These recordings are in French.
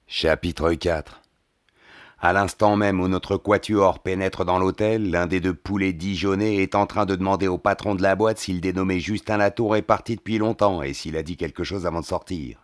Chapitre 4. À l'instant même où notre quatuor pénètre dans l'hôtel, l'un des deux poulets dijonnés est en train de demander au patron de la boîte s'il dénommé Justin Latour est parti depuis longtemps et s'il a dit quelque chose avant de sortir.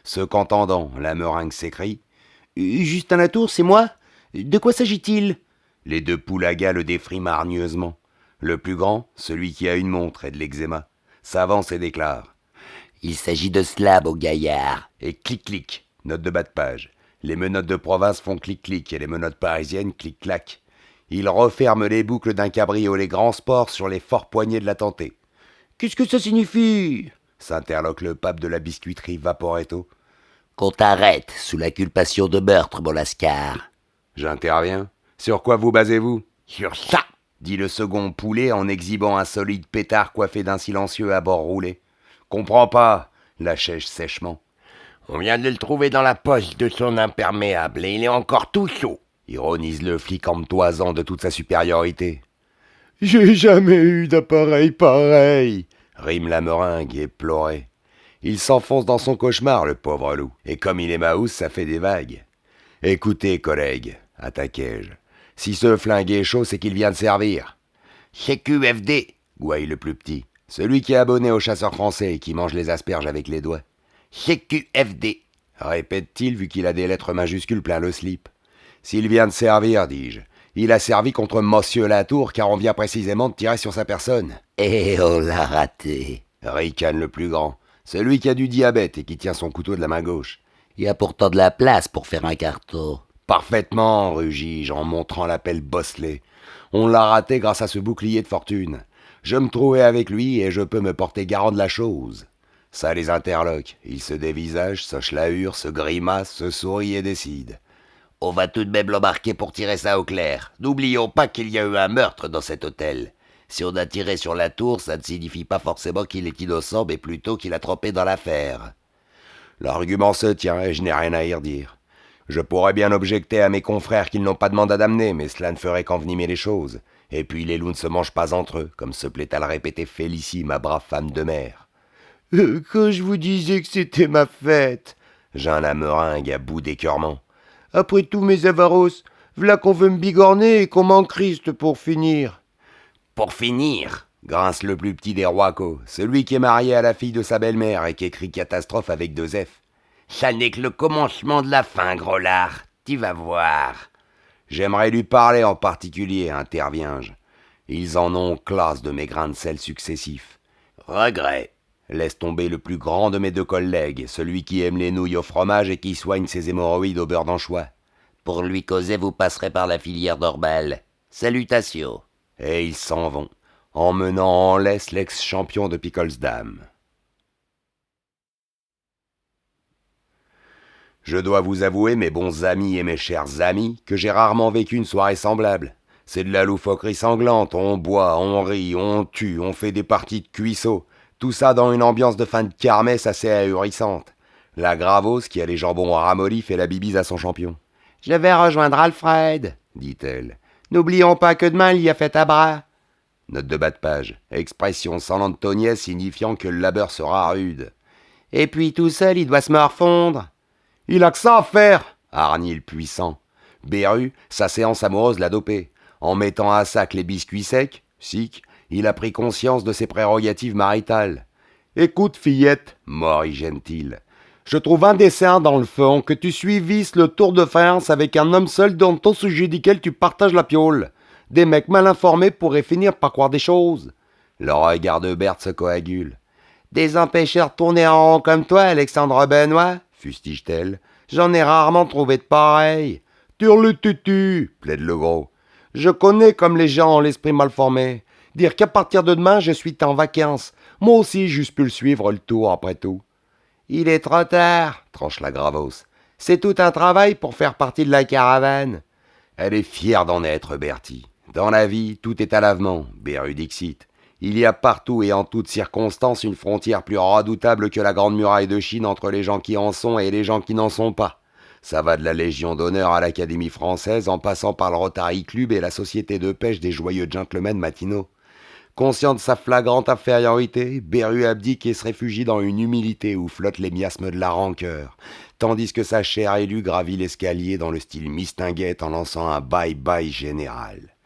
Ce qu'entendant, la meringue s'écrie « Justin Latour, c'est moi? De quoi s'agit-il » Les deux poulagas le défriment hargneusement. Le plus grand, celui qui a une montre et de l'eczéma, s'avance et déclare « Il s'agit de cela, beau gaillard !» Et clic-clic, note de bas de page. Les menottes de province font clic-clic et les menottes parisiennes clic-clac. Il referme les boucles d'un cabriolet grand sport sur les forts poignets de la tentée. « Qu'est-ce que ça signifie ?» s'interloque le pape de la biscuiterie Vaporetto. « Qu'on t'arrête sous l'acculpation de meurtre, mon lascar. » J'interviens. « Sur quoi vous basez-vous ?»« Sur ça !» dit le second poulet en exhibant un solide pétard coiffé d'un silencieux à bord roulé. « Comprends pas !» lâchai-je sèchement. On vient de le trouver dans la poche de son imperméable et il est encore tout chaud, ironise le flic en me toisant de toute sa supériorité. J'ai jamais eu d'appareil pareil, rime la meringue éplorée. Il s'enfonce dans son cauchemar, le pauvre loup, et comme il est maousse, ça fait des vagues. Écoutez, collègue, attaquai-je, si ce flingue est chaud, c'est qu'il vient de servir. CQFD, gouaille le plus petit, celui qui est abonné aux chasseurs français et qui mange les asperges avec les doigts. CQFD, répète-t-il vu qu'il a des lettres majuscules plein le slip. S'il vient de servir, dis-je, il a servi contre Monsieur Latour car on vient précisément de tirer sur sa personne. Et on l'a raté, ricane le plus grand, celui qui a du diabète et qui tient son couteau de la main gauche. Il y a pourtant de la place pour faire un carton. Parfaitement, rugis-je en montrant la pelle bosselée. On l'a raté grâce à ce bouclier de fortune. Je me trouvais avec lui et je peux me porter garant de la chose. Ça les interloque, ils se dévisagent, se chlahurent, se grimacent, se sourient et décident. On va tout de même l'embarquer pour tirer ça au clair. N'oublions pas qu'il y a eu un meurtre dans cet hôtel. Si on a tiré sur la tour, ça ne signifie pas forcément qu'il est innocent, mais plutôt qu'il a trempé dans l'affaire. L'argument se tient et je n'ai rien à y redire. Je pourrais bien objecter à mes confrères qu'ils n'ont pas de mandat d'amener, mais cela ne ferait qu'envenimer les choses. Et puis les loups ne se mangent pas entre eux, comme se plaît à le répéter Félicie, ma brave femme de mère. Quand je vous disais que c'était ma fête, j'en la meringue à bout d'écœurement. Après tous mes avaros, v'là qu'on veut me bigorner et qu'on m'en criste pour finir. Pour finir, grince le plus petit des roicos, celui qui est marié à la fille de sa belle-mère et qui écrit catastrophe avec 2 F. Ça n'est que le commencement de la fin, gros lard. Tu vas voir. J'aimerais lui parler en particulier, interviens-je. Ils en ont classe de mes grains de sel successifs. Regret. Laisse tomber le plus grand de mes 2 collègues, celui qui aime les nouilles au fromage et qui soigne ses hémorroïdes au beurre d'anchois. Pour lui causer, vous passerez par la filière d'Orbal. Salutations. Et ils s'en vont, emmenant en laisse l'ex-champion de Picklesdam. Je dois vous avouer, mes bons amis et mes chers amis, que j'ai rarement vécu une soirée semblable. C'est de la loufoquerie sanglante, on boit, on rit, on tue, on fait des parties de cuisseaux. Tout ça dans une ambiance de fin de kermesse assez ahurissante. La Gravos, qui a les jambons ramollis, fait la bibise à son champion. « Je vais rejoindre Alfred, dit-elle. N'oublions pas que demain il y a fête à bras. » Note de bas de page, expression sans l'antoniais signifiant que le labeur sera rude. « Et puis tout seul, il doit se morfondre. »« Il a que ça à faire, hargnit le puissant. Beru, sa séance amoureuse l'a dopé. En mettant à sac les biscuits secs, sic, il a pris conscience de ses prérogatives maritales. « Écoute, fillette, morigène-t-il, je trouve indécent dans le fond que tu suivisses le Tour de France avec un homme seul dont au sujet duquel tu partages la piole. Des mecs mal informés pourraient finir par croire des choses. » Le regard de Berthe se coagule. « Des empêcheurs de tourner en rond comme toi, Alexandre Benoît, fustige-t-elle. J'en ai rarement trouvé de pareil. »« Turlututu, plaide le gros. Je connais comme les gens ont l'esprit mal formé. Dire qu'à partir de demain, je suis en vacances. Moi aussi, j'eusse pu le suivre le tour après tout. »« Il est trop tard, tranche la Gravos. C'est tout un travail pour faire partie de la caravane. » Elle est fière d'en être, Bertie. Dans la vie, tout est à l'avement, Beru dixit. Il y a partout et en toutes circonstances une frontière plus redoutable que la grande muraille de Chine entre les gens qui en sont et les gens qui n'en sont pas. Ça va de la Légion d'honneur à l'Académie française en passant par le Rotary Club et la Société de pêche des joyeux gentlemen matinaux. Conscient de sa flagrante infériorité, Beru abdique et se réfugie dans une humilité où flottent les miasmes de la rancœur, tandis que sa chère élue gravit l'escalier dans le style mistinguette en lançant un bye-bye général.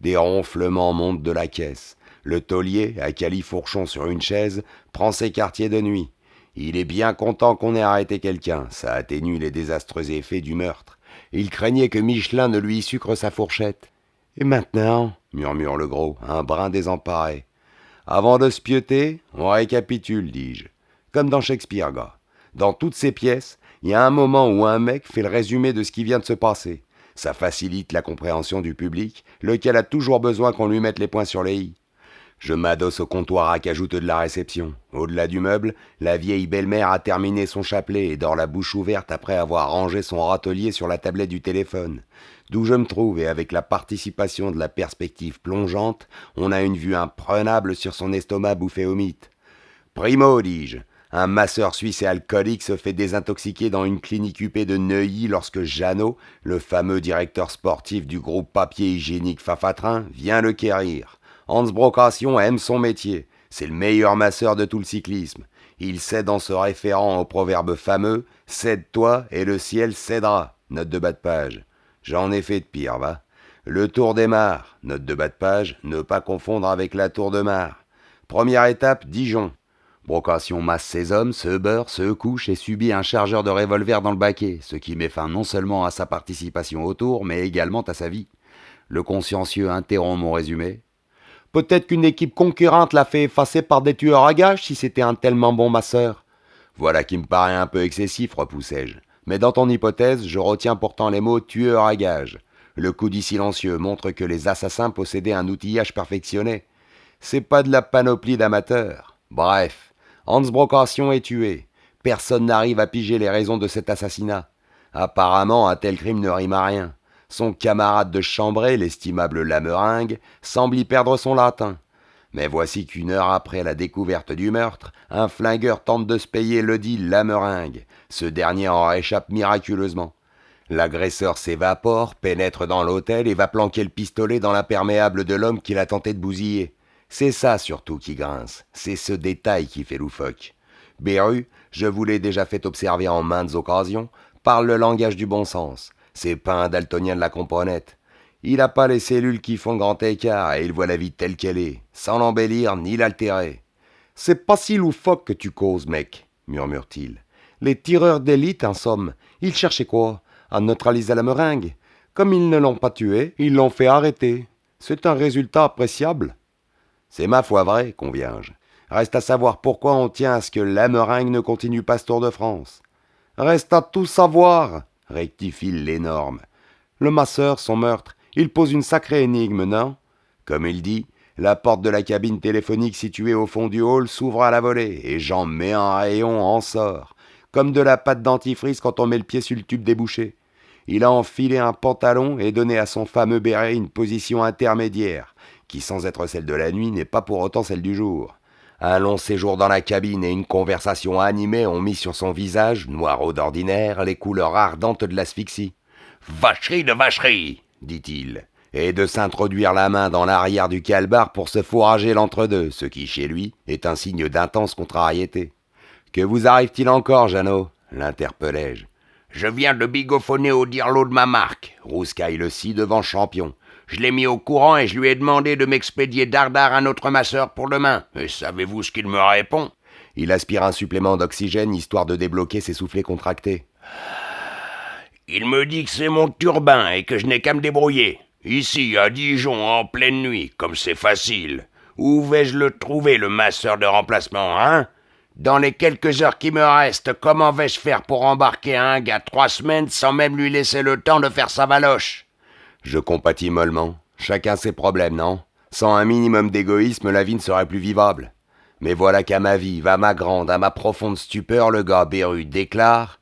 Des ronflements montent de la caisse. Le taulier, à califourchon sur une chaise, prend ses quartiers de nuit. Il est bien content qu'on ait arrêté quelqu'un, ça atténue les désastreux effets du meurtre. Il craignait que Michelin ne lui sucre sa fourchette. « Et maintenant ?» murmure le gros, un brin désemparé. « Avant de se pieuter, on récapitule, dis-je. Comme dans Shakespeare, gars. Dans toutes ces pièces, il y a un moment où un mec fait le résumé de ce qui vient de se passer. Ça facilite la compréhension du public, lequel a toujours besoin qu'on lui mette les points sur les i. Je m'adosse au comptoir accajouteux de la réception. Au-delà du meuble, la vieille belle-mère a terminé son chapelet et dort la bouche ouverte après avoir rangé son râtelier sur la tablette du téléphone. D'où je me trouve, et avec la participation de la perspective plongeante, on a une vue imprenable sur son estomac bouffé au mythe. Primo, dis-je, un masseur suisse et alcoolique se fait désintoxiquer dans une clinique huppée de Neuilly lorsque Jeannot, le fameux directeur sportif du groupe papier hygiénique Fafatrin, vient le quérir. Hans Brocation aime son métier. C'est le meilleur masseur de tout le cyclisme. Il cède en se référant au proverbe fameux « Cède-toi et le ciel cédera ». Note de bas de page. J'en ai fait de pire, va. Le Tour des Mares. Note de bas de page, ne pas confondre avec la Tour de Mare. Première étape, Dijon. Brocation masse ses hommes, se beurre, se couche et subit un chargeur de revolver dans le baquet, ce qui met fin non seulement à sa participation au Tour, mais également à sa vie. Le consciencieux interrompt mon résumé. Peut-être qu'une équipe concurrente l'a fait effacer par des tueurs à gages si c'était un tellement bon masseur. Voilà qui me paraît un peu excessif, repoussai-je. Mais dans ton hypothèse, je retiens pourtant les mots tueur à gages. Le coup dit silencieux montre que les assassins possédaient un outillage perfectionné. C'est pas de la panoplie d'amateurs. Bref, Hans Brocation est tué. Personne n'arrive à piger les raisons de cet assassinat. Apparemment, un tel crime ne rime à rien. Son camarade de chambrée, l'estimable Lameringue, semble y perdre son latin. Mais voici qu'une heure après la découverte du meurtre, un flingueur tente de se payer ledit Lameringue. Ce dernier en réchappe miraculeusement. L'agresseur s'évapore, pénètre dans l'hôtel et va planquer le pistolet dans l'imperméable de l'homme qu'il a tenté de bousiller. C'est ça surtout qui grince, c'est ce détail qui fait loufoque. Beru, je vous l'ai déjà fait observer en maintes occasions, parle le langage du bon sens. C'est pas un daltonien de la comprenette. Il a pas les cellules qui font le grand écart et il voit la vie telle qu'elle est, sans l'embellir ni l'altérer. « C'est pas si loufoque que tu causes, mec, » murmure-t-il. « Les tireurs d'élite, en somme, ils cherchaient quoi? À neutraliser la meringue. Comme ils ne l'ont pas tué, ils l'ont fait arrêter. C'est un résultat appréciable. » C'est ma foi vrai, conviens-je. Reste à savoir pourquoi on tient à ce que la meringue ne continue pas ce Tour de France. Reste à tout savoir, rectifie l'énorme. Le masseur, son meurtre, il pose une sacrée énigme, non? Comme il dit, la porte de la cabine téléphonique située au fond du hall s'ouvre à la volée, et j'en mets un rayon en sort, comme de la pâte dentifrice quand on met le pied sur le tube débouché. Il a enfilé un pantalon et donné à son fameux béret une position intermédiaire, qui sans être celle de la nuit n'est pas pour autant celle du jour. Un long séjour dans la cabine et une conversation animée ont mis sur son visage, noirot d'ordinaire, les couleurs ardentes de l'asphyxie. « Vacherie de vacherie !» dit-il, et de s'introduire la main dans l'arrière du calbar pour se fourrager l'entre-deux, ce qui, chez lui, est un signe d'intense contrariété. « Que vous arrive-t-il encore, Jeannot ?» l'interpellai-je. « Je viens de bigophoner au dirlot de ma marque, » rouscaille le scie devant Champion. « Je l'ai mis au courant et je lui ai demandé de m'expédier dardard un autre masseur pour demain. Et savez-vous ce qu'il me répond ?» Il aspire un supplément d'oxygène histoire de débloquer ses soufflets contractés. « Il me dit que c'est mon turbin et que je n'ai qu'à me débrouiller. Ici, à Dijon, en pleine nuit, comme c'est facile. Où vais-je le trouver, le masseur de remplacement, hein? Dans les quelques heures qui me restent, comment vais-je faire pour embarquer un gars 3 semaines sans même lui laisser le temps de faire sa valoche ?» Je compatis mollement. Chacun ses problèmes, non? Sans un minimum d'égoïsme, la vie ne serait plus vivable. Mais voilà qu'à ma vive, à ma grande, à ma profonde stupeur, le gars Beru déclare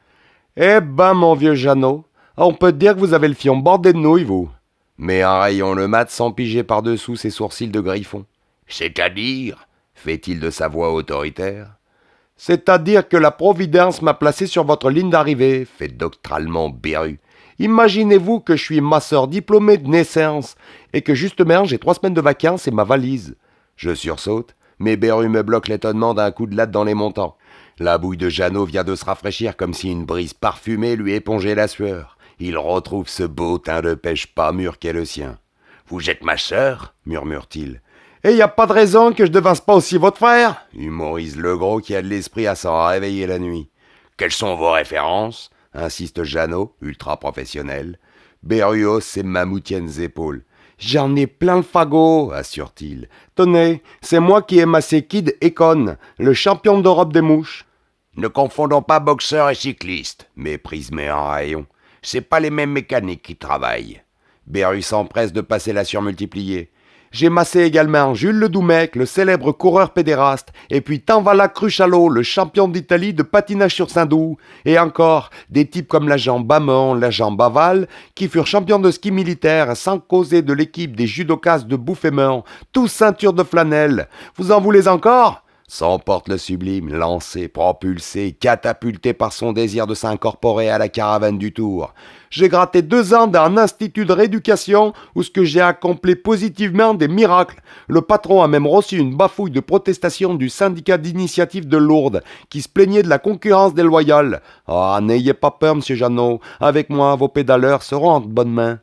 « Eh ben, mon vieux Jeannot, on peut dire que vous avez le fion bordé de nouilles, vous. » Mais un rayon le mat sans piger par-dessous ses sourcils de griffon. « C'est-à-dire » fait-il de sa voix autoritaire. « C'est-à-dire que la Providence m'a placé sur votre ligne d'arrivée, fait doctralement Beru. Imaginez-vous que je suis masseur diplômé de naissance et que justement j'ai 3 semaines de vacances et ma valise. Je sursaute, mais Beru me bloque l'étonnement d'un coup de latte dans les montants. La bouille de Jeannot vient de se rafraîchir comme si une brise parfumée lui épongeait la sueur. Il retrouve ce beau teint de pêche pas mûr qu'est le sien. « Vous êtes ma sœur » murmure-t-il. « Et y a pas de raison que je devance pas aussi votre frère ?» humorise le gros qui a de l'esprit à s'en réveiller la nuit. « Quelles sont vos références » insiste Jeannot, ultra professionnel. Beru hausse ses mammoutiennes épaules. « J'en ai plein le fagot » assure-t-il. « Tenez, c'est moi qui ai massé Kid Econ, le champion d'Europe des mouches. » « Ne confondons pas boxeur et cycliste, méprise mais en rayon. C'est pas les mêmes mécaniques qui travaillent. » Beru s'empresse de passer la surmultipliée. J'ai massé également Jules Le Doumec, le célèbre coureur pédéraste, et puis Tanvala Crucialo, le champion d'Italie de patinage sur Saint-Doux, et encore des types comme l'agent Bamon, l'agent Baval, qui furent champions de ski militaire sans causer de l'équipe des judokas de Bouffémont, tous ceintures de flanelle. Vous en voulez encore ? S'emporte le sublime, lancé, propulsé, catapulté par son désir de s'incorporer à la caravane du Tour. J'ai gratté 2 ans dans un institut de rééducation où ce que j'ai accompli positivement des miracles. Le patron a même reçu une bafouille de protestation du syndicat d'initiative de Lourdes qui se plaignait de la concurrence déloyale. Ah, n'ayez pas peur, monsieur Jeannot. Avec moi, vos pédaleurs seront en bonnes mains.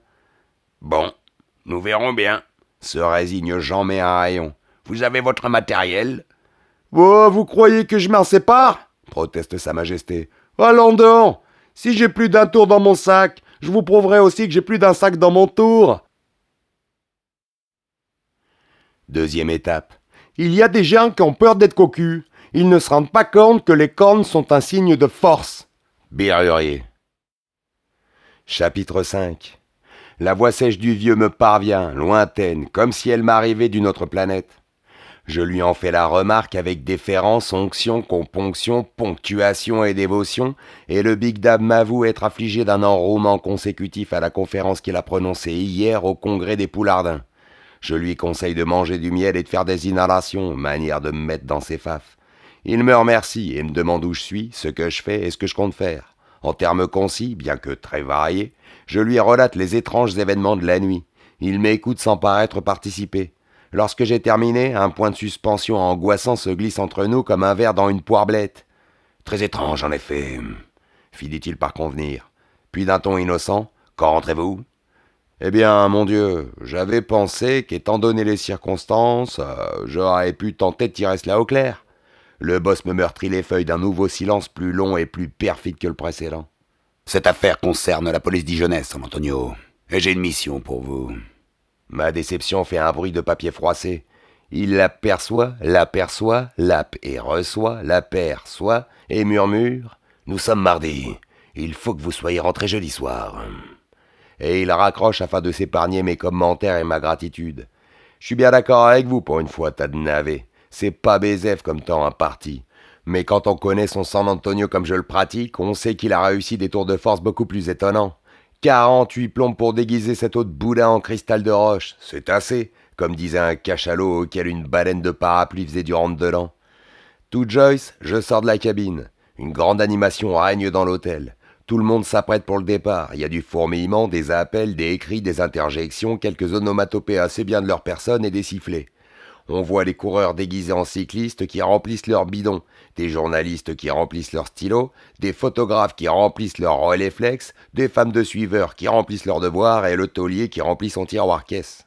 Bon, nous verrons bien, se résigne Jean mais un rayon. Vous avez votre matériel ? Oh, vous croyez que je m'en sépare ? Proteste Sa Majesté. Allons donc ! Si j'ai plus d'un tour dans mon sac, je vous prouverai aussi que j'ai plus d'un sac dans mon tour. Deuxième étape. Il y a des gens qui ont peur d'être cocus. Ils ne se rendent pas compte que les cornes sont un signe de force. Berrurier. Chapitre 5. La voix sèche du vieux me parvient, lointaine, comme si elle m'arrivait d'une autre planète. Je lui en fais la remarque avec déférence, onction, componction, ponctuation et dévotion, et le big dab m'avoue être affligé d'un enrouement consécutif à la conférence qu'il a prononcée hier au congrès des Poulardins. Je lui conseille de manger du miel et de faire des inhalations, manière de me mettre dans ses fafes. Il me remercie et me demande où je suis, ce que je fais et ce que je compte faire. En termes concis, bien que très variés, je lui relate les étranges événements de la nuit. Il m'écoute sans paraître participer. Lorsque j'ai terminé, un point de suspension angoissant se glisse entre nous comme un verre dans une poirblette. « Très étrange, en effet, » finit-il par convenir. Puis d'un ton innocent, « Quand rentrez-vous » ? « Eh bien, mon Dieu, j'avais pensé qu'étant donné les circonstances, j'aurais pu tenter de tirer cela au clair. » Le boss me meurtrit les feuilles d'un nouveau silence plus long et plus perfide que le précédent. « Cette affaire concerne la police dijonnaise, San Antonio, et j'ai une mission pour vous. » Ma déception fait un bruit de papier froissé. Il l'aperçoit, lappe et reçoit, l'aperçoit et murmure « Nous sommes mardi, il faut que vous soyez rentrés jeudi soir. » Et il raccroche afin de s'épargner mes commentaires et ma gratitude. Je suis bien d'accord avec vous pour une fois, tas de navets. C'est pas Bézef comme temps imparti. Mais quand on connaît son San Antonio comme je le pratique, on sait qu'il a réussi des tours de force beaucoup plus étonnants. 48 plombes pour déguiser cet autre boudin en cristal de roche, c'est assez, comme disait un cachalot auquel une baleine de parapluie faisait du rentre-dedans. Tout Joyce, je sors de la cabine. Une grande animation règne dans l'hôtel. Tout le monde s'apprête pour le départ. Il y a du fourmillement, des appels, des cris, des interjections, quelques onomatopées assez bien de leur personne et des sifflets. On voit les coureurs déguisés en cyclistes qui remplissent leurs bidons, des journalistes qui remplissent leurs stylos, des photographes qui remplissent leurs relais flex, des femmes de suiveurs qui remplissent leurs devoirs et le taulier qui remplit son tiroir-caisse.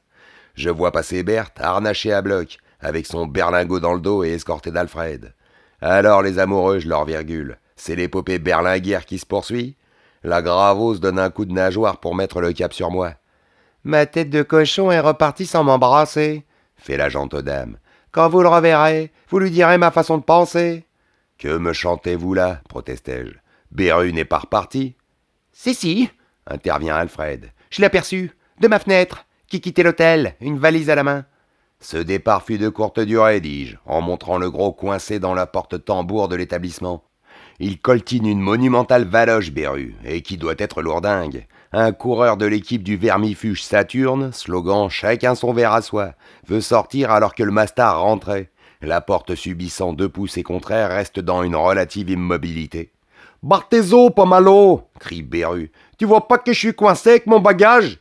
Je vois passer Berthe, harnachée à bloc, avec son berlingot dans le dos et escortée d'Alfred. Alors les amoureux, je leur virgule. C'est l'épopée berlinguière qui se poursuit. La gravose donne un coup de nageoire pour mettre le cap sur moi. « Ma tête de cochon est repartie sans m'embrasser », fait la gentille dame. « Quand vous le reverrez, vous lui direz ma façon de penser. »« Que me chantez-vous là ?» protestai-je. « Beru n'est pas reparti. »« Si, intervient Alfred. Je l'ai aperçu, de ma fenêtre, qui quittait l'hôtel, une valise à la main. »« Ce départ fut de courte durée, dis-je, en montrant le gros coincé dans la porte-tambour de l'établissement. Il coltine une monumentale valoche, Beru, et qui doit être lourdingue. Un coureur de l'équipe du vermifuge Saturne, slogan « Chacun son verre à soi », veut sortir alors que le mastard rentrait. La porte subissant 2 pouces et contraire reste dans une relative immobilité. « Barthézo, Pomalo !» crie Beru. « Tu vois pas que je suis coincé avec mon bagage ?»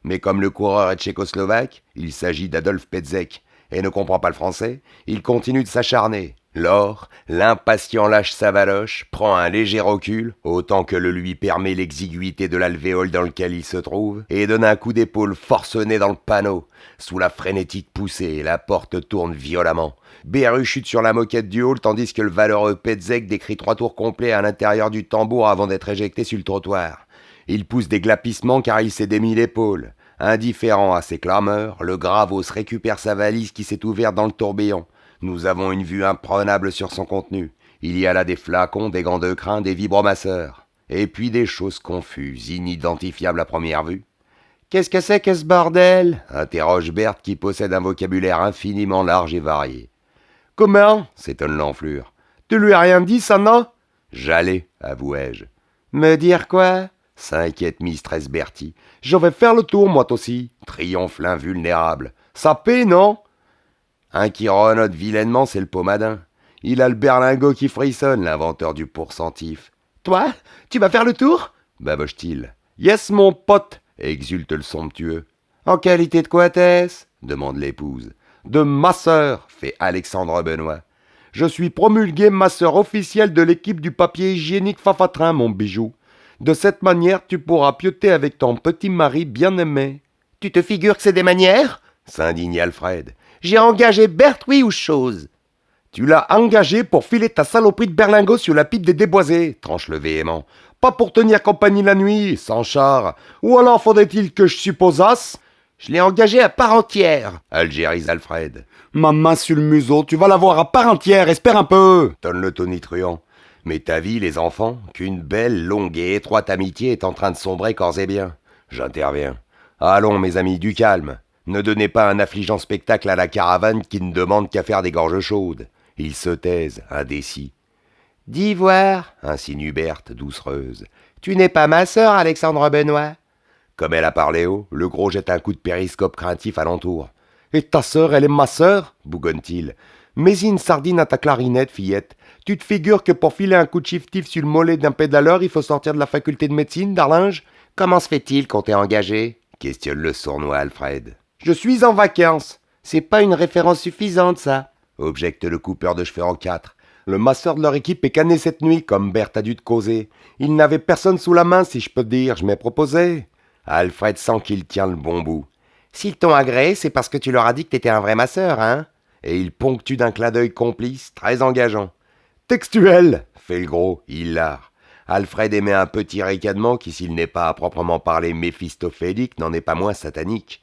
Mais comme le coureur est tchécoslovaque, il s'agit d'Adolphe Petzek. et ne comprend pas le français, il continue de s'acharner. Lors, l'impatient lâche sa valoche, prend un léger recul, autant que le lui permet l'exiguïté de l'alvéole dans lequel il se trouve, et donne un coup d'épaule forcené dans le panneau. Sous la frénétique poussée, la porte tourne violemment. Beru chute sur la moquette du hall tandis que le valeureux Petzek décrit 3 tours complets à l'intérieur du tambour avant d'être éjecté sur le trottoir. Il pousse des glapissements car il s'est démis l'épaule. Indifférent à ses clameurs, le Gravos récupère sa valise qui s'est ouverte dans le tourbillon. Nous avons une vue imprenable sur son contenu. Il y a là des flacons, des gants de crin, des vibromasseurs. Et puis des choses confuses, inidentifiables à première vue. « Qu'est-ce que c'est que ce bordel ?» interroge Berthe qui possède un vocabulaire infiniment large et varié. « Comment ?» s'étonne l'enflure. « Tu lui as rien dit, ça, non ?»« J'allais, avouai-je. »« Me dire quoi ?» s'inquiète Mistress Bertie. « Je vais faire le tour, moi aussi. » triomphe l'invulnérable. « Ça paie, non ?» Un qui renote vilainement, c'est le Pomadin. Il a le berlingot qui frissonne, l'inventeur du pourcentif. « Toi, tu vas faire le tour ?» baboche-t-il. « Yes, mon pote !» exulte le somptueux. « En qualité de quoi t'es-ce » demande l'épouse. « De masseur » fait Alexandre Benoît. « Je suis promulgué masseur officiel de l'équipe du papier hygiénique Fafatrin, mon bijou. De cette manière, tu pourras pioter avec ton petit mari bien-aimé. »« Tu te figures que c'est des manières ?» s'indigne Alfred. « J'ai engagé Berthe, oui ou chose ?»« Tu l'as engagé pour filer ta saloperie de berlingot sur la pipe des déboisés, » tranche le véhément. « Pas pour tenir compagnie la nuit, sans char. Ou alors faudrait-il que je supposasse ?»« Je l'ai engagé à part entière, » algérise Alfred. « Ma main sur le museau, tu vas la voir à part entière, espère un peu » tonne le tonitruant. « Mais ta vie, les enfants, qu'une belle, longue et étroite amitié est en train de sombrer corps et bien. » J'interviens. « Allons, mes amis, du calme. Ne donnez pas un affligeant spectacle à la caravane qui ne demande qu'à faire des gorges chaudes. » Ils se taisent, indécis. « Dis voir, » insinue Berthe, doucereuse. « Tu n'es pas ma sœur, Alexandre Benoît ?» Comme elle a parlé haut, le gros jette un coup de périscope craintif alentour. « Et ta sœur, elle est ma sœur ?» bougonne-t-il. « Mets-y une sardine à ta clarinette, fillette. Tu te figures que pour filer un coup de chifftif sur le mollet d'un pédaleur, il faut sortir de la faculté de médecine, Darlinge ? Comment se fait-il qu'on t'ait engagé ?» questionne le sournois Alfred. « Je suis en vacances. C'est pas une référence suffisante, ça, » objecte le coupeur de cheveux en 4. Le masseur de leur équipe est cané cette nuit, comme Berthe a dû te causer. Il n'avait personne sous la main, si je peux te dire, je m'ai proposé. Alfred sent qu'il tient le bon bout. S'ils t'ont agréé, c'est parce que tu leur as dit que t'étais un vrai masseur, hein ? Et il ponctue d'un clin d'œil complice, très engageant. Textuel, fait le gros, hilar. Alfred émet un petit ricanement qui, s'il n'est pas à proprement parler méphistophélique, n'en est pas moins satanique.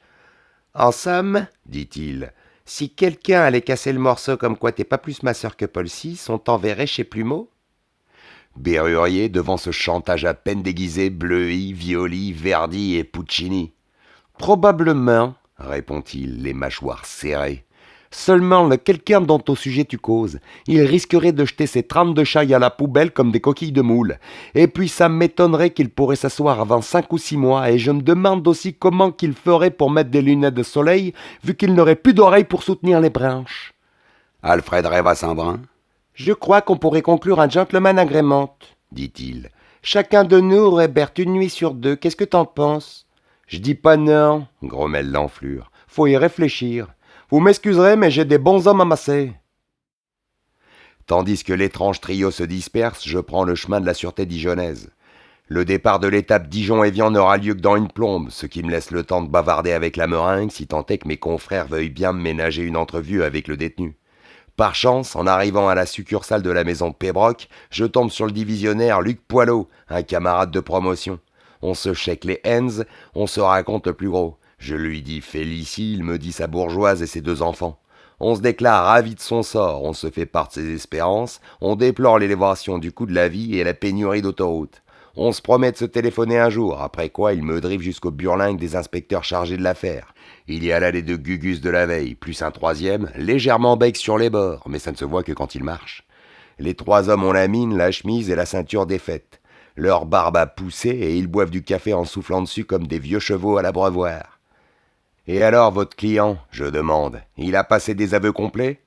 En somme, dit-il, si quelqu'un allait casser le morceau comme quoi t'es pas plus ma sœur que Paul VI, on t'enverrait chez Plumeau ? Bérurier, devant ce chantage à peine déguisé, Bleuy, Violi, Verdi et Puccini. Probablement, répond-il, les mâchoires serrées. Seulement, le quelqu'un dont au sujet tu causes, il risquerait de jeter ses 32 chailles à la poubelle comme des coquilles de moule. Et puis ça m'étonnerait qu'il pourrait s'asseoir avant 5 ou 6 mois, et je me demande aussi comment qu'il ferait pour mettre des lunettes de soleil, vu qu'il n'aurait plus d'oreilles pour soutenir les branches. Alfred rêva sans brin. Je crois qu'on pourrait conclure un gentleman agreement, dit-il. Chacun de nous aurait Berthe une nuit sur 2, qu'est-ce que t'en penses ? Je dis pas non, grommelle l'enflure. Faut y réfléchir. Vous m'excuserez, mais j'ai des bons hommes à masser. Tandis que l'étrange trio se disperse, je prends le chemin de la sûreté dijonnaise. Le départ de l'étape Dijon-Évian n'aura lieu que dans une plombe, ce qui me laisse le temps de bavarder avec la meringue, si tant est que mes confrères veuillent bien me ménager une entrevue avec le détenu. Par chance, en arrivant à la succursale de la maison Pébroc, je tombe sur le divisionnaire Luc Poilot, un camarade de promotion. On se chèque les hens, on se raconte le plus gros. Je lui dis Félicie, il me dit sa bourgeoise et ses 2 enfants. On se déclare ravi de son sort, on se fait part de ses espérances, on déplore l'élévation du coût de la vie et la pénurie d'autoroutes. On se promet de se téléphoner un jour, après quoi il me drive jusqu'au burlingue des inspecteurs chargés de l'affaire. Il y a là les 2 gugus de la veille, plus un 3e, légèrement bec sur les bords, mais ça ne se voit que quand il marche. Les 3 hommes ont la mine, la chemise et la ceinture défaite. Leur barbe a poussé et ils boivent du café en soufflant dessus comme des vieux chevaux à l'abreuvoir. « Et alors, votre client, je demande, il a passé des aveux complets ?»«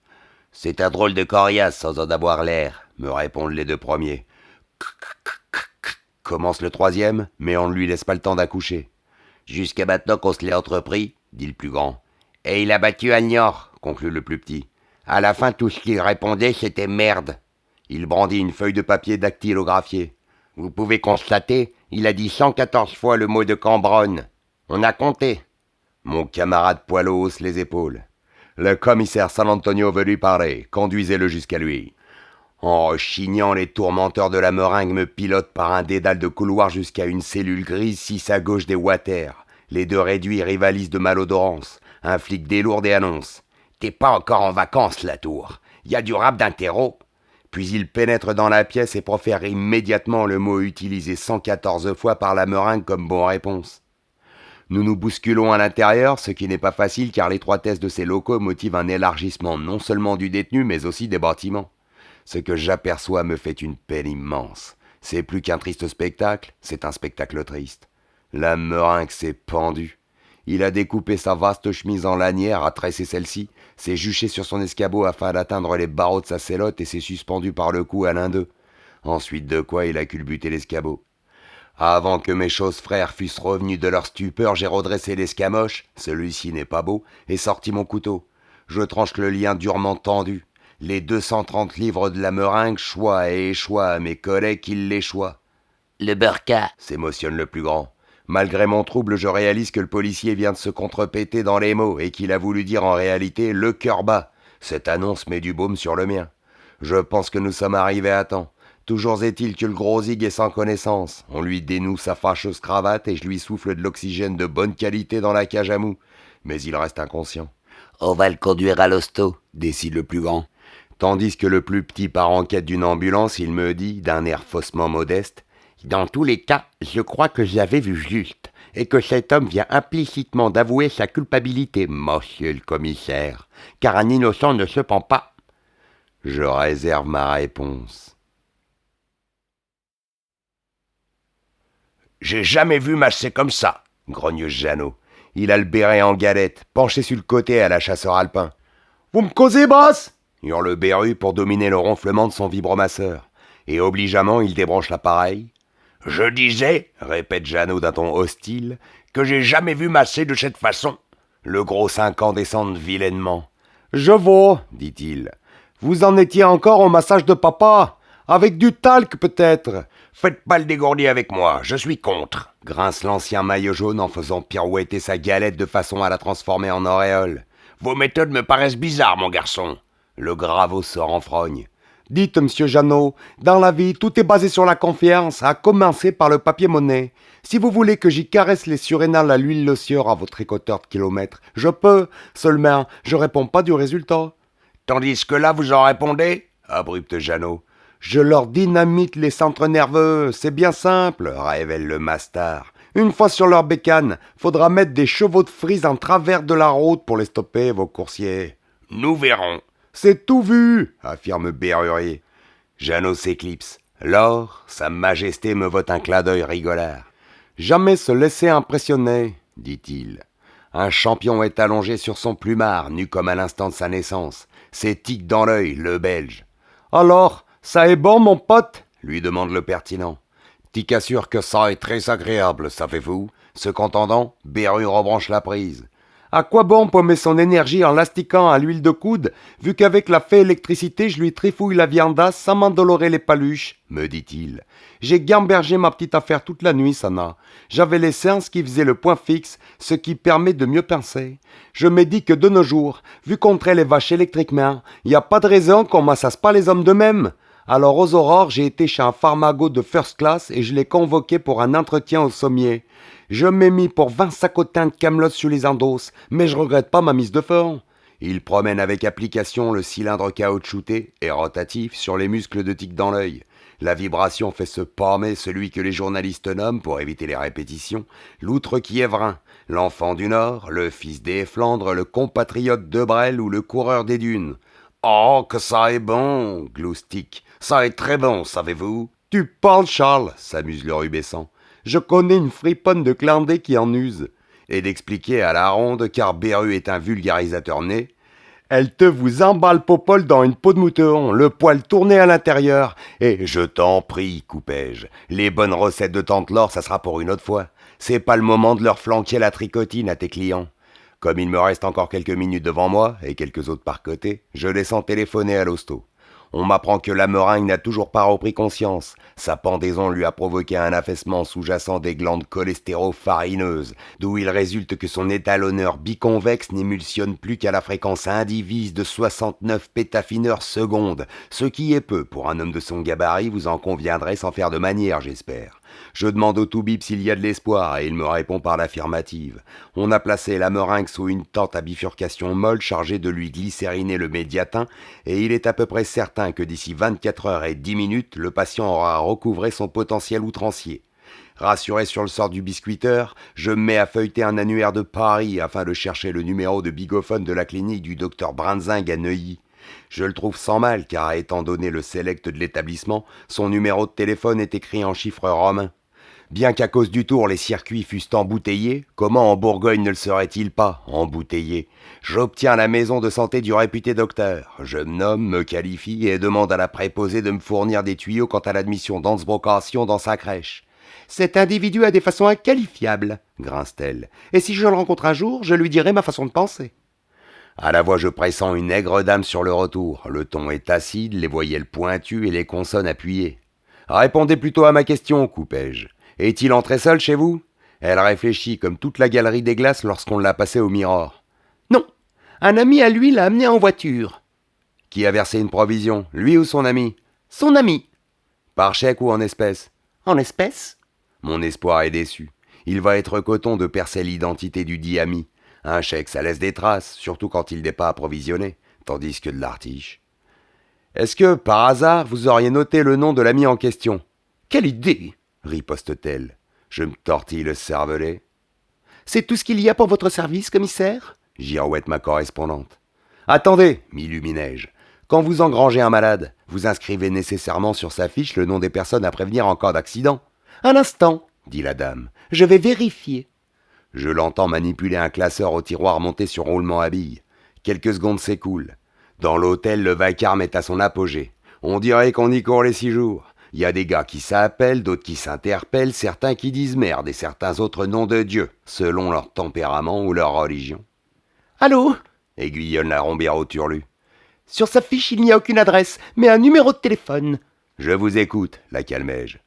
C'est un drôle de coriace sans en avoir l'air, » me répondent les 2 premiers. « Commence le 3e, mais on ne lui laisse pas le temps d'accoucher. »« Jusqu'à maintenant qu'on se l'est entrepris, » dit le plus grand. « Et il a battu à Niort, conclut le plus petit. À la fin, tout ce qu'il répondait, c'était merde. Il brandit une feuille de papier dactylographiée. Vous pouvez constater, il a dit 114 fois le mot de Cambronne. On a compté. Mon camarade Poilot hausse les épaules. Le commissaire San Antonio veut lui parler. Conduisez-le jusqu'à lui. En rechignant, les tourmenteurs de la meringue me pilotent par un dédale de couloir jusqu'à une cellule grise 6 à gauche des Water. Les deux réduits rivalisent de malodorance. Un flic délourde et annonce. T'es pas encore en vacances, la tour. Y a du rap d'interro. Puis il pénètre dans la pièce et profère immédiatement le mot utilisé 114 fois par la meringue comme bonne réponse. Nous nous bousculons à l'intérieur, ce qui n'est pas facile car l'étroitesse de ces locaux motive un élargissement non seulement du détenu mais aussi des bâtiments. Ce que j'aperçois me fait une peine immense. C'est plus qu'un triste spectacle, c'est un spectacle triste. La meringue s'est pendue. Il a découpé sa vaste chemise en lanière, a tressé celle-ci, s'est juché sur son escabeau afin d'atteindre les barreaux de sa sellotte et s'est suspendu par le cou à l'un d'eux. Ensuite de quoi il a culbuté l'escabeau. Avant que mes choses frères fussent revenus de leur stupeur, j'ai redressé l'escamoche, celui-ci n'est pas beau, et sorti mon couteau. Je tranche le lien durement tendu. Les 230 livres de la meringue choient et échoient à mes collègues qu'ils l'échoient. Le burqa, S'émotionne le plus grand. Malgré mon trouble, je réalise que le policier vient de se contrepéter dans les mots et qu'il a voulu dire en réalité le cœur bas. Cette annonce met du baume sur le mien. Je pense que nous sommes arrivés à temps. Toujours est-il que le gros zig est sans connaissance. On lui dénoue sa fâcheuse cravate et je lui souffle de l'oxygène de bonne qualité dans la cage à mou. Mais il reste inconscient. on va le conduire à l'hosto, Décide le plus grand. Tandis que le plus petit part en quête d'une ambulance, il me dit, d'un air faussement modeste, « Dans tous les cas, je crois que j'avais vu juste, et que cet homme vient implicitement d'avouer sa culpabilité, monsieur le commissaire, car un innocent ne se pend pas. » Je réserve ma réponse. « J'ai jamais vu masser comme ça, » grogne Jeannot. Il a le béret en galette, penché sur le côté à la chasseur alpin. « Vous me causez, boss ?» hurle Beru pour dominer le ronflement de son vibromasseur. Et obligeamment, il débranche l'appareil. « Je disais, » répète Jeannot d'un ton hostile, « que j'ai jamais vu masser de cette façon. » Le gros 5 ans descend vilainement. « Je vaux, » dit-il. « Vous en étiez encore au massage de papa, avec du talc peut-être. »« Faites pas le dégourdi avec moi, je suis contre, » grince l'ancien maillot jaune en faisant pirouetter sa galette de façon à la transformer en auréole. « Vos méthodes me paraissent bizarres, mon garçon. » Le Gravot se renfrogne. « Dites, monsieur Jeannot, dans la vie, tout est basé sur la confiance, à commencer par le papier-monnaie. Si vous voulez que j'y caresse les surrénales à l'huile le sieur à votre tricoteur de kilomètres, je peux, seulement je réponds pas du résultat. » « Tandis que là, vous en répondez ?» abrupte Jeannot. « Je leur dynamite les centres nerveux, c'est bien simple, » révèle le mastard. « Une fois sur leur bécane, faudra mettre des chevaux de frise en travers de la route pour les stopper, vos coursiers. »« Nous verrons. »« C'est tout vu, » affirme Berrurier. Jeannot s'éclipse. Lors, Sa Majesté me vote un clin d'œil rigolard. « Jamais se laisser impressionner, » dit-il. Un champion est allongé sur son plumard, nu comme à l'instant de sa naissance. C'est tic dans l'œil, le Belge. « Alors, ça est bon, mon pote ?» lui demande le pertinent. « Tic assure que ça est très agréable, savez-vous ?» Se contendant, Beru rebranche la prise. « À quoi bon paumer son énergie en l'astiquant à l'huile de coude, vu qu'avec la fée électricité, je lui trifouille la viandasse sans m'endolorer les paluches ?» me dit-il. « J'ai gambergé ma petite affaire toute la nuit, Sana. J'avais les séances qui faisaient le point fixe, ce qui permet de mieux penser. Je me dis que de nos jours, vu qu'on traite les vaches électriquement, il n'y a pas de raison qu'on m'assasse pas les hommes d'eux-mêmes. Alors aux aurores, j'ai été chez un pharmago de first class et je l'ai convoqué pour un entretien au sommier. Je m'ai mis pour 20 sacotins de camelotes sur les endosses, mais je regrette pas ma mise de fond. » Il promène avec application le cylindre caoutchouté et rotatif sur les muscles de tic dans l'œil. La vibration fait se palmer celui que les journalistes nomment, pour éviter les répétitions, l'outre-quiévrin, l'enfant du Nord, le fils des Flandres, le compatriote de Brel ou le coureur des dunes. « Oh, que ça est bon !» glousse Tic. « Ça est très bon, savez-vous ?» « Tu parles, Charles !» s'amuse le rubescent. « Je connais une friponne de Clandé qui en use. » Et d'expliquer à la ronde, car Beru est un vulgarisateur né. « Elle te vous emballe popole dans une peau de mouton, le poil tourné à l'intérieur. Et je t'en prie, coupai-je, les bonnes recettes de Tante Laure, ça sera pour une autre fois. C'est pas le moment de leur flanquer la tricotine à tes clients. » Comme il me reste encore quelques minutes devant moi, et quelques autres par côté, je descends téléphoner à l'hosto. On m'apprend que la meringue n'a toujours pas repris conscience. Sa pendaison lui a provoqué un affaissement sous-jacent des glandes cholestéro-farineuses, d'où il résulte que son étalonneur biconvexe n'émulsionne plus qu'à la fréquence indivise de 69 pétafineurs secondes, ce qui est peu pour un homme de son gabarit, vous en conviendrez sans faire de manière, j'espère. Je demande au Toubib s'il y a de l'espoir et il me répond par l'affirmative. On a placé la meringue sous une tente à bifurcation molle chargée de lui glycériner le médiatin et il est à peu près certain que d'ici 24 heures et 10 minutes, le patient aura recouvré son potentiel outrancier. Rassuré sur le sort du biscuiteur, je me mets à feuilleter un annuaire de Paris afin de chercher le numéro de bigophone de la clinique du docteur Branzing à Neuilly. Je le trouve sans mal car étant donné le select de l'établissement, son numéro de téléphone est écrit en chiffres romains. Bien qu'à cause du tour les circuits fussent embouteillés, comment en Bourgogne ne le seraient-ils pas embouteillés? J'obtiens la maison de santé du réputé docteur. Je me nomme, me qualifie et demande à la préposée de me fournir des tuyaux quant à l'admission d'Hansbrocation dans sa crèche. Cet individu a des façons inqualifiables, grince-t-elle, et si je le rencontre un jour, je lui dirai ma façon de penser. À la voix, je pressens une aigre dame sur le retour. Le ton est acide, les voyelles pointues et les consonnes appuyées. Répondez plutôt à ma question, coupai-je. Est-il entré seul chez vous? Elle réfléchit comme toute la galerie des glaces lorsqu'on l'a passé au Mirror. Non, un ami à lui l'a amené en voiture. Qui a versé une provision, lui ou son ami? Son ami. Par chèque ou en espèces? En espèces. Mon espoir est déçu. Il va être coton de percer l'identité du dit ami. Un chèque, ça laisse des traces, surtout quand il n'est pas approvisionné, tandis que de l'artiche. Est-ce que, par hasard, vous auriez noté le nom de l'ami en question? Quelle idée, riposte-t-elle. Je me tortille le cervelet. C'est tout ce qu'il y a pour votre service, commissaire? Girouette ma correspondante. Attendez, m'illuminai-je. Quand vous engrangez un malade, vous inscrivez nécessairement sur sa fiche le nom des personnes à prévenir en cas d'accident. Un instant, dit la dame. Je vais vérifier. Je l'entends manipuler un classeur au tiroir monté sur roulement à billes. Quelques secondes s'écoulent. Dans l'hôtel, le vacarme est à son apogée. On dirait qu'on y court les 6 jours. Il y a des gars qui s'appellent, d'autres qui s'interpellent, certains qui disent merde et certains autres noms de Dieu, selon leur tempérament ou leur religion. Allô? Aiguillonne la rombière au turlu. Sur sa fiche, il n'y a aucune adresse, mais un numéro de téléphone. Je vous écoute, la calmai-je.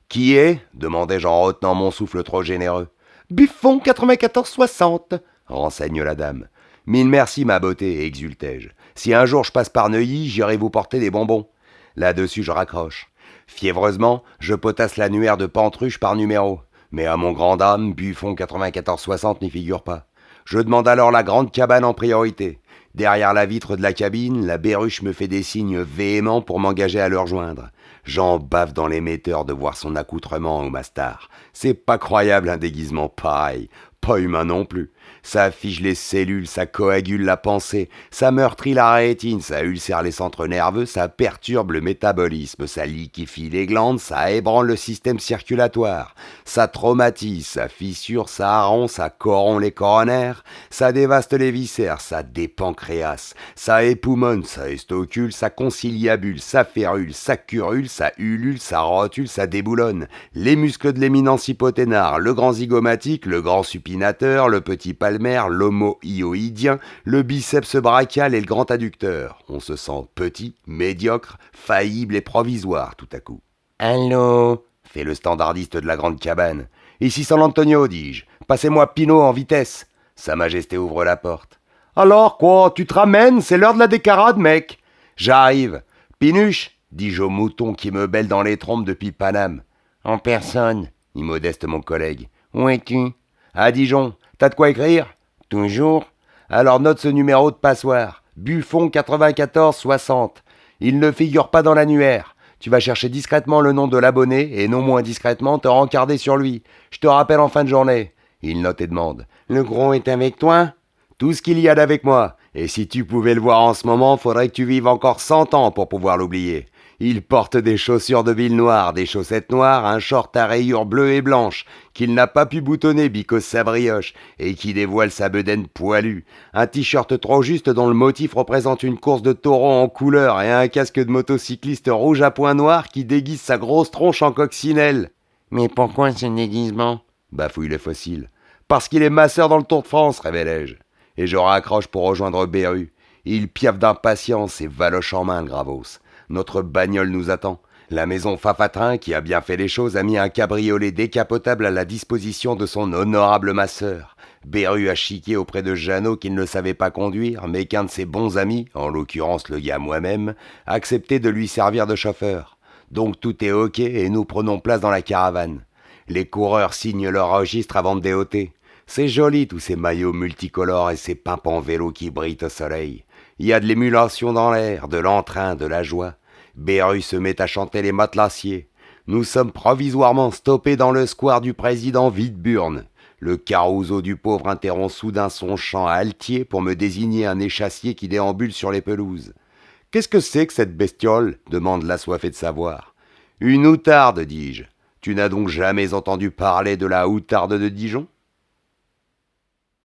Qui est? Demandai-je en retenant mon souffle trop généreux. Buffon 9460, renseigne la dame. Mille merci, ma beauté, exultai-je. Si un jour je passe par Neuilly, j'irai vous porter des bonbons. Là-dessus, je raccroche. Fiévreusement, je potasse l'annuaire de Pantruche par numéro. Mais à mon grand dame, Buffon 9460 n'y figure pas. Je demande alors la grande cabane en priorité. Derrière la vitre de la cabine, la Béruche me fait des signes véhéments pour m'engager à le rejoindre. J'en bave dans l'émetteur de voir son accoutrement au mastar. C'est pas croyable un déguisement pareil. Pas humain non plus. Ça fige les cellules, ça coagule la pensée, ça meurtrit la rétine, ça ulcère les centres nerveux, ça perturbe le métabolisme, ça liquéfie les glandes, ça ébranle le système circulatoire, ça traumatise, ça fissure, ça arrond, ça corrompt les coronaires, ça dévaste les viscères, ça dépancréasse, ça époumonne, ça estocule, ça conciliabule, ça férule, ça curule, ça ulule, ça rotule, ça déboulonne. Les muscles de l'éminence hypothénare, le grand zygomatique, le grand supinateur, le petit palmaire, l'homo hyoïdien, le biceps brachial et le grand adducteur. On se sent petit, médiocre, faillible et provisoire tout à coup. « Allô ?» fait le standardiste de la grande cabane. « Ici San Antonio, dis-je. Passez-moi Pinot en vitesse. » Sa Majesté ouvre la porte. « Alors quoi, tu te ramènes? C'est l'heure de la décarade, mec. »« J'arrive. Pinuche ?» dis-je au mouton qui me bêle dans les trompes depuis Paname. « En personne, » immodeste mon collègue. « Où es-tu ?»« À Dijon. T'as de quoi écrire? Toujours? Alors note ce numéro de passoire. Buffon 9460. Il ne figure pas dans l'annuaire. Tu vas chercher discrètement le nom de l'abonné et non moins discrètement te rencarder sur lui. Je te rappelle en fin de journée. Il note et demande. Le gros est avec toi? Tout ce qu'il y a d'avec moi. Et si tu pouvais le voir en ce moment, faudrait que tu vives encore 100 ans pour pouvoir l'oublier. Il porte des chaussures de ville noire, des chaussettes noires, un short à rayures bleues et blanches, qu'il n'a pas pu boutonner bicose sa brioche, et qui dévoile sa bedaine poilue, un t-shirt trop juste dont le motif représente une course de taureau en couleur et un casque de motocycliste rouge à points noirs qui déguise sa grosse tronche en coccinelle. « Mais pourquoi ce déguisement ?» bafouille le fossile. « Parce qu'il est masseur dans le Tour de France, révélai-je. » et je raccroche pour rejoindre Beru. Il piaffe d'impatience et valoche en main, Gravos. Notre bagnole nous attend. La maison Fafatrin, qui a bien fait les choses, a mis un cabriolet décapotable à la disposition de son honorable masseur. Beru a chiqué auprès de Jeannot qu'il ne savait pas conduire, mais qu'un de ses bons amis, en l'occurrence le gars moi-même, a accepté de lui servir de chauffeur. Donc tout est ok et nous prenons place dans la caravane. Les coureurs signent leur registre avant de déoter. C'est joli tous ces maillots multicolores et ces pimpants vélos qui brillent au soleil. Il y a de l'émulation dans l'air, de l'entrain, de la joie. Beru se met à chanter les matelassiers. Nous sommes provisoirement stoppés dans le square du président Vidburn. Le carousel du pauvre interrompt soudain son chant altier pour me désigner un échassier qui déambule sur les pelouses. « Qu'est-ce que c'est que cette bestiole ?» demande l'assoiffé de savoir. « Une outarde, dis-je. Tu n'as donc jamais entendu parler de la outarde de Dijon ?